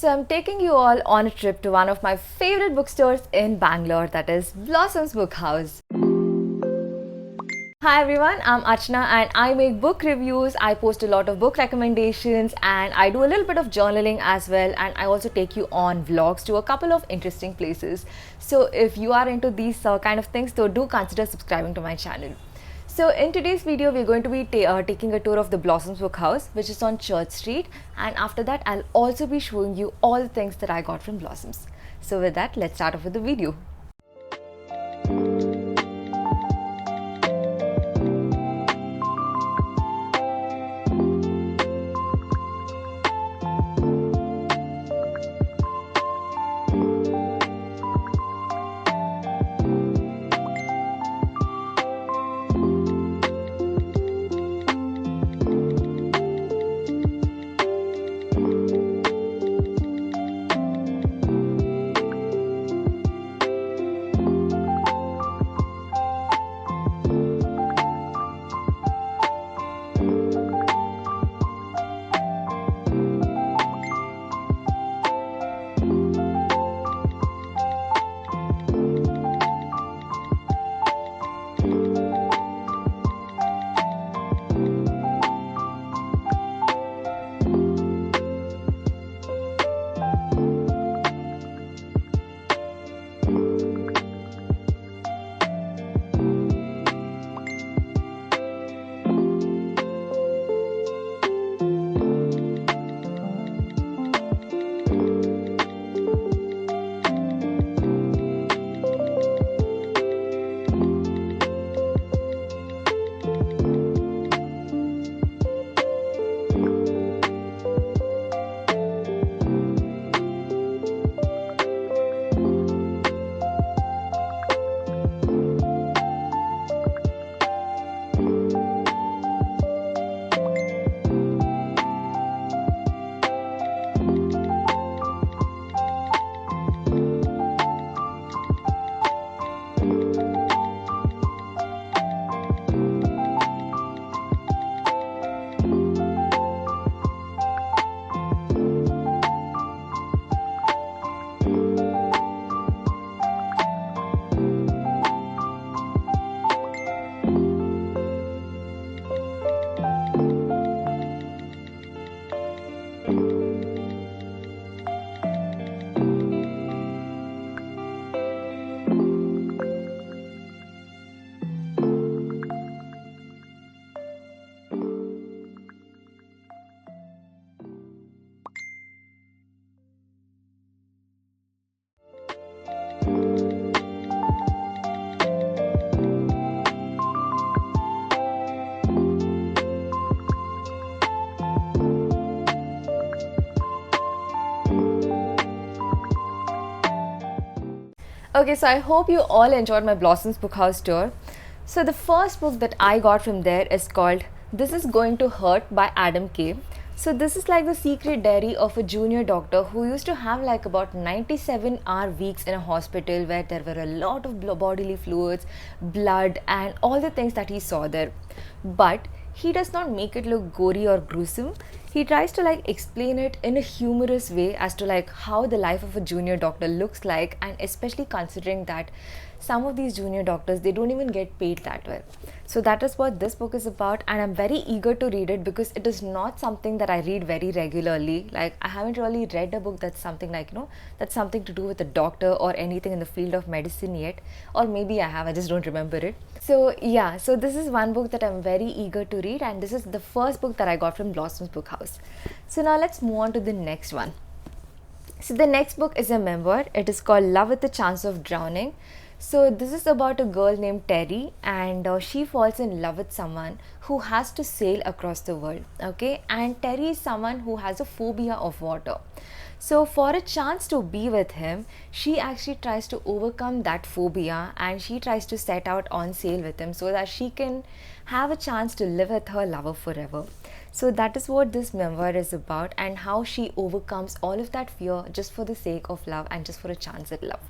So I'm taking you all on a trip to one of my favorite bookstores in Bangalore, that is Blossom's Book House. Hi everyone, I'm Archana and I make book reviews, I post a lot of book recommendations and I do a little bit of journaling as well, and I also take you on vlogs to a couple of interesting places. So if you are into these kind of things, so do consider subscribing to my channel. So in today's video, we're going to be taking a tour of the Blossoms Book House, which is on Church Street, and after that I'll also be showing you all the things that I got from Blossoms. So with that, let's start off with the video. Okay, so I hope you all enjoyed my Blossoms Book House tour. So the first book that I got from there is called This Is Going to Hurt by Adam K. So this is like the secret diary of a junior doctor who used to have like about 97-hour weeks in a hospital where there were a lot of bodily fluids, blood and all the things that he saw there. But he does not make it look gory or gruesome. He tries to like explain it in a humorous way as to like how the life of a junior doctor looks like, and especially considering that some of these junior doctors, they don't even get paid that well. So that is what this book is about, and I'm very eager to read it because it is not something that I read very regularly. Like I haven't really read a book that's something like, that's something to do with a doctor or anything in the field of medicine yet. Or maybe I have, I just don't remember it. So yeah, so this is one book that I'm very eager to read, and this is the first book that I got from Blossom's Book House. So now let's move on to the next one. So the next book is a memoir. It is called Love with a Chance of Drowning. So this is about a girl named Terry, and she falls in love with someone who has to sail across the world. Okay, and Terry is someone who has a phobia of water. So for a chance to be with him, she actually tries to overcome that phobia and she tries to set out on sail with him so that she can have a chance to live with her lover forever. So that is what this memoir is about, and how she overcomes all of that fear just for the sake of love and just for a chance at love.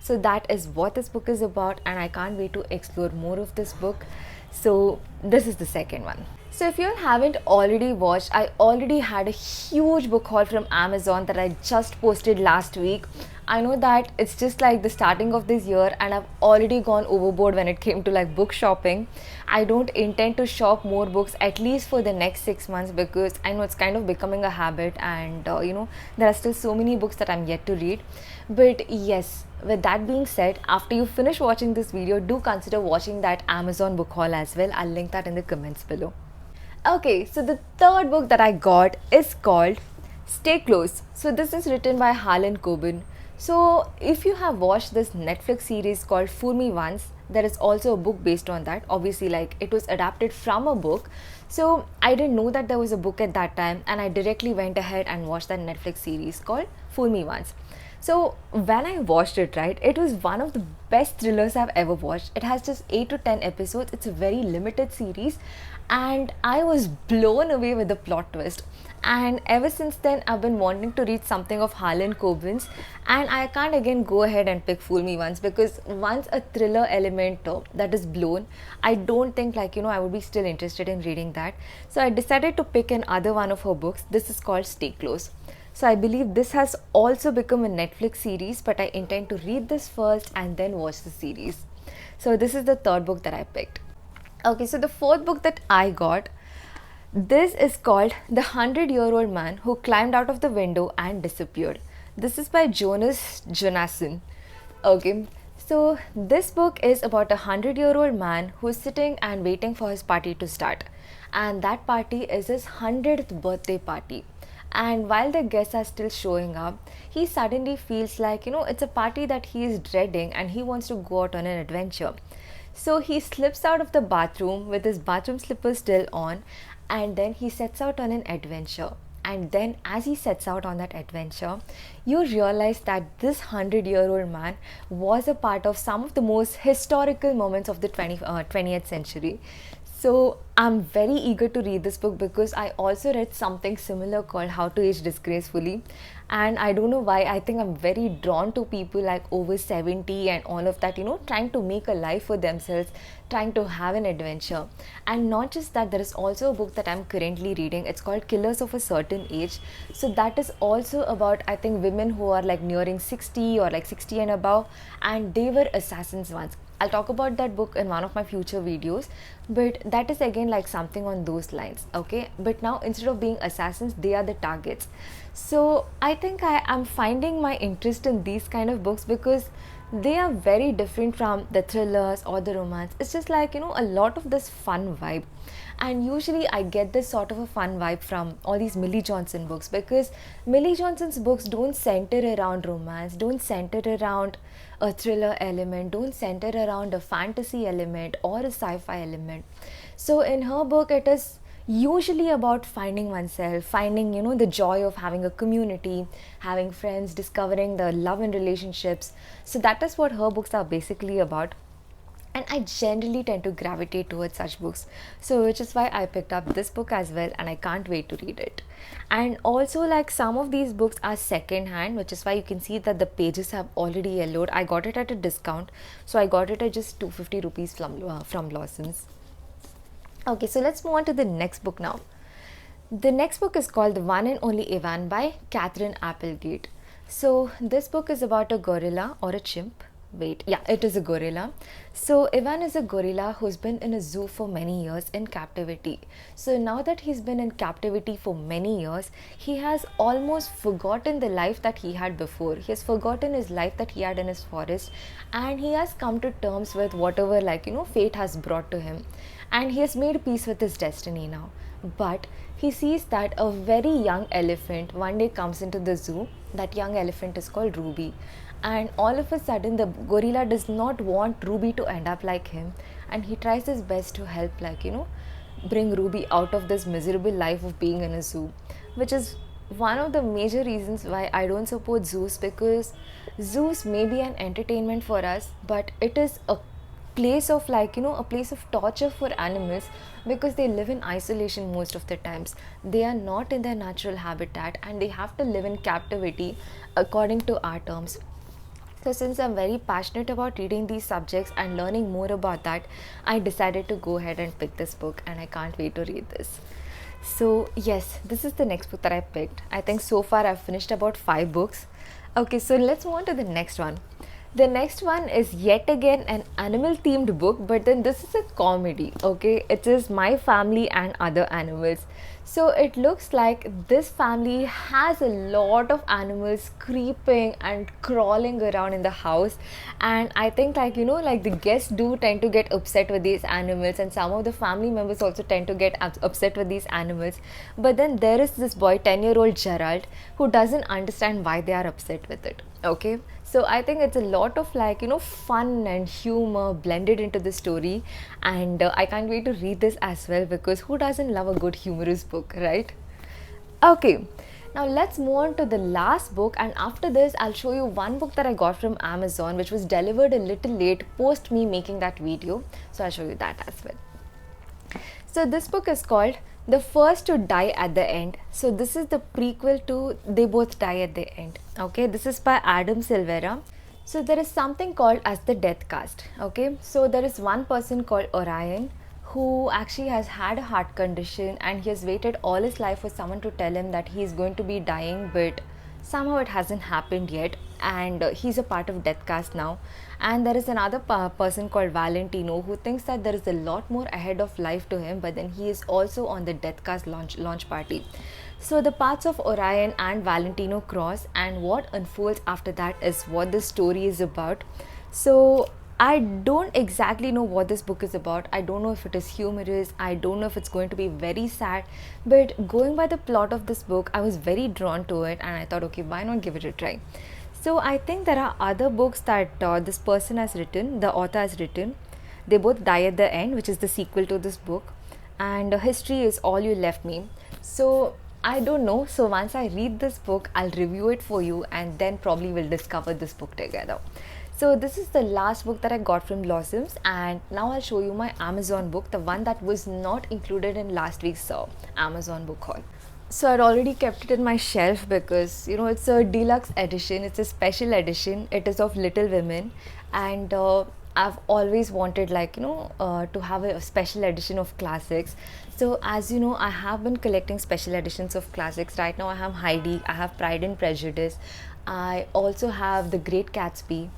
So that is what this book is about, and I can't wait to explore more of this book. So this is the second one. So if you haven't already watched, I already had a huge book haul from Amazon that I just posted last week. I know that it's just like the starting of this year and I've already gone overboard when it came to like book shopping. I don't intend to shop more books at least for the next 6 months because I know it's kind of becoming a habit, and there are still so many books that I'm yet to read. But yes, with that being said, after you finish watching this video, do consider watching that Amazon book haul as well. I'll link that in the comments below. Okay, so the third book that I got is called Stay Close. So this is written by Harlan Coben. So if you have watched this Netflix series called Fool Me Once, there is also a book based on that. Obviously, like it was adapted from a book. So I didn't know that there was a book at that time, and I directly went ahead and watched that Netflix series called Fool Me Once. So when I watched it, right, it was one of the best thrillers I've ever watched. It has just 8 to 10 episodes. It's a very limited series, and I was blown away with the plot twist. And ever since then, I've been wanting to read something of Harlan Coben's, and I can't again go ahead and pick Fool Me Once, because once a thriller element that is blown, I don't think I would be still interested in reading that. So I decided to pick another one of her books. This is called Stay Close. So I believe this has also become a Netflix series, but I intend to read this first and then watch the series. So this is the third book that I picked. Okay, so the fourth book that I got, this is called The 100-Year-Old Man Who Climbed Out of the Window and Disappeared. This is by Jonas Jonasson. Okay, so this book is about a 100-year-old man who's sitting and waiting for his party to start. And that party is his 100th birthday party. And while the guests are still showing up, he suddenly feels like, it's a party that he is dreading and he wants to go out on an adventure. So he slips out of the bathroom with his bathroom slippers still on, and then he sets out on an adventure. And then as he sets out on that adventure, you realize that this 100-year-old man was a part of some of the most historical moments of the 20th century. So I'm very eager to read this book because I also read something similar called How to Age Disgracefully. And I don't know why, I think I'm very drawn to people like over 70 and all of that, trying to make a life for themselves, trying to have an adventure. And not just that, there is also a book that I'm currently reading. It's called Killers of a Certain Age. So that is also about, I think, women who are like nearing 60 or like 60 and above, and they were assassins once. I'll talk about that book in one of my future videos, but that is again like something on those lines, okay? But now instead of being assassins, they are the targets. So I think I am finding my interest in these kind of books because they are very different from the thrillers or the romance. It's just like, a lot of this fun vibe. And usually I get this sort of a fun vibe from all these Millie Johnson books, because Millie Johnson's books don't center around romance, don't center around a thriller element, don't center around a fantasy element or a sci-fi element. So in her book, it is usually about finding oneself, finding, the joy of having a community, having friends, discovering the love in relationships. So that is what her books are basically about. And I generally tend to gravitate towards such books. So which is why I picked up this book as well, and I can't wait to read it. And also, like, some of these books are second hand, which is why you can see that the pages have already yellowed. I got it at a discount. So I got it at just 250 rupees from Lawson's. Okay, so let's move on to the next book now. The next book is called The One and Only Ivan by Catherine Applegate. So this book is about a gorilla or a chimp. Wait, yeah, it is a gorilla. So Ivan is a gorilla who's been in a zoo for many years in captivity. So now that he's been in captivity for many years, he has almost forgotten the life that he had before. He has forgotten his life that he had in his forest, and he has come to terms with whatever fate has brought to him. And he has made peace with his destiny now. But he sees that a very young elephant one day comes into the zoo. That young elephant is called Ruby. And all of a sudden, the gorilla does not want Ruby to end up like him. And he tries his best to help, bring Ruby out of this miserable life of being in a zoo. Which is one of the major reasons why I don't support zoos, because zoos may be an entertainment for us, but it is a place of a place of torture for animals, because they live in isolation most of the times. They are not in their natural habitat and they have to live in captivity according to our terms. So since I'm very passionate about reading these subjects and learning more about that, I decided to go ahead and pick this book, and I can't wait to read this. So yes, this is the next book that I picked. I think so far I've finished about 5 books. Okay, so let's move on to the next one. The next one is yet again an animal themed book, but then this is a comedy. Okay, it is My Family and Other Animals. So it looks like this family has a lot of animals creeping and crawling around in the house, and I think, like, like the guests do tend to get upset with these animals, and some of the family members also tend to get upset with these animals. But then there is this boy, 10-year-old Gerald, who doesn't understand why they are upset with it. Okay, so I think it's a lot of, like, fun and humor blended into the story, and I can't wait to read this as well, because who doesn't love a good humorous book, right? Okay, now let's move on to the last book, and after this I'll show you one book that I got from Amazon, which was delivered a little late post me making that video, so I'll show you that as well. So this book is called The First to Die at the End. So this is the prequel to They Both Die at the End. Okay, this is by Adam Silvera. So there is something called as the death cast. Okay, so there is one person called Orion who actually has had a heart condition, and he has waited all his life for someone to tell him that he is going to be dying, but somehow it hasn't happened yet, and he's a part of death cast now. And there is another person called Valentino who thinks that there is a lot more ahead of life to him, but then he is also on the death cast launch party. So the paths of Orion and Valentino cross, and what unfolds after that is what the story is about. So I don't exactly know what this book is about. I don't know if it is humorous. I don't know if it's going to be very sad. But going by the plot of this book, I was very drawn to it, and I thought, okay, why not give it a try? So I think there are other books that this person has written, the author has written. They Both Die at the End, which is the sequel to this book. And History Is All You Left Me. So I don't know. So once I read this book, I'll review it for you, and then probably we'll discover this book together. So this is the last book that I got from Blossoms, and now I'll show you my Amazon book, the one that was not included in last week's Amazon book haul. So I'd already kept it in my shelf because it's a deluxe edition, it's a special edition, it is of Little Women, and I've always wanted to have a special edition of classics. So as you know, I have been collecting special editions of classics. Right now I have Heidi, I have Pride and Prejudice, I also have The Great Gatsby.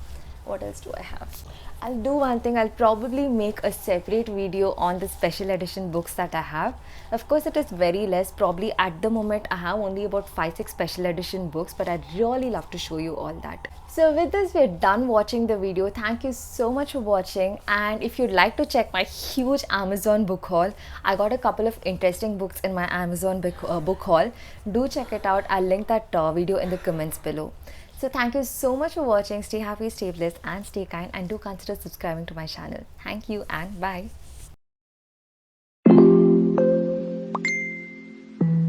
What else do I have? I'll do one thing, I'll probably make a separate video on the special edition books that I have. Of course, it is very less. Probably at the moment I have only about 5-6 special edition books, but I'd really love to show you all that. So with this, we're done watching the video. Thank you so much for watching, and if you'd like to check my huge Amazon book haul, I got a couple of interesting books in my Amazon book haul. Do check it out. I'll link that video in the comments below. So thank you so much for watching. Stay happy, stay blessed, and stay kind, and do consider subscribing to my channel. Thank you and bye.